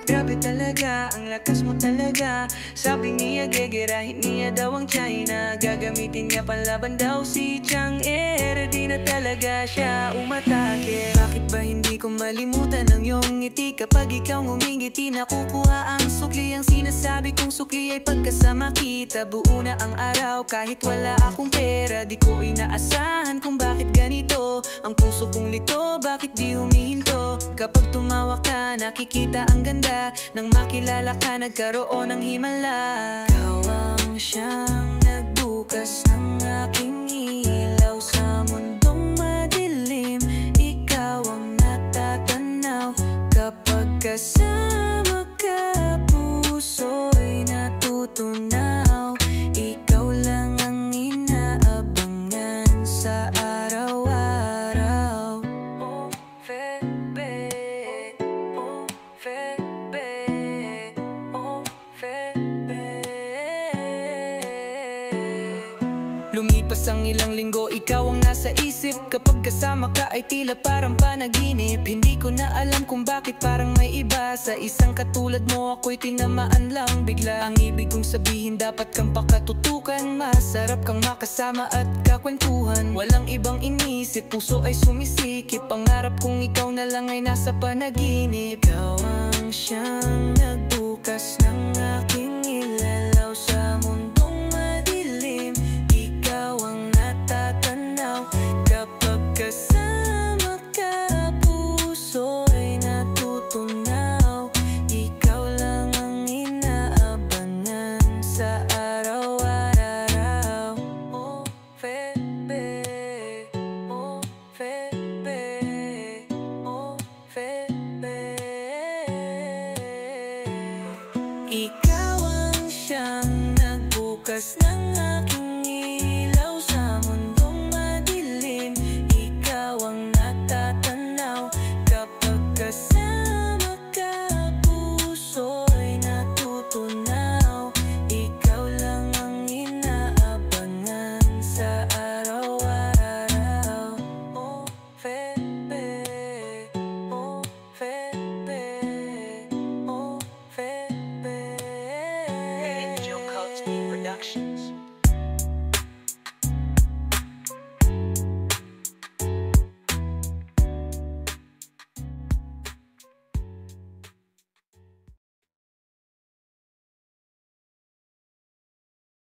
Grabe talaga, ang lakas mo talaga. Sabi niya gegerahin niya daw ang China. Gagamitin niya panlaban daw si Chang'e. Di na talaga siya umatake. Bakit ba hindi ko malimutan ang iyong ngiti? Kapag ikaw ngumingiti nakukuha ang sukli. Ang sinasabi kong sukli ay pagkasama kita. Buo na ang araw kahit wala akong pera. Di ko inaasahan kung bakit ganito. Ang puso kong lito, bakit di humihinto? Kapag tumawa ka, nakikita ang ganda. Nang makilala ka, nagkaroon ng himala. Ikaw ang siyang nagbukas ng aking ilaw sa mundong madilim. Ikaw ang natatanaw kapag kasama ka, puso'y natutunaw. Ikaw lang ang inaabangan sa araw-araw. Oh, Febe, oh, Febe, oh, Febe. Lumipas ang ilang linggo, ikaw ang nasa isip. Kapag kasama ka ay tila parang panaginip. Hindi ko na alam kung bakit parang may iba. Sa isang katulad mo ako'y tinamaan lang bigla. Ang ibig kong sabihin dapat kang pakatutukan. Masarap kang makasama at kakwentuhan. Walang ibang inisip, puso ay sumisikip. Pangarap kong ikaw na lang ay nasa panaginip. Ikaw ang siyang nagbukas ng aking ilalaw sa mundong madilim. Ikaw ang natatanaw kapag kasama ka, puso'y natutunaw. Ikaw lang ang inaabangan sa araw-araw. Oh, Febe, oh, Febe, oh, Febe. Ikaw ang siyang nagbukas ng aking ilaw sa mundong madilim. Ikaw ang natatanaw kapag kasama ka, puso'y natutunaw. Ikaw lang ang inaabangan sa araw-araw. Oh, Febe, oh, Febe, oh, Febe. Angel Cults Production.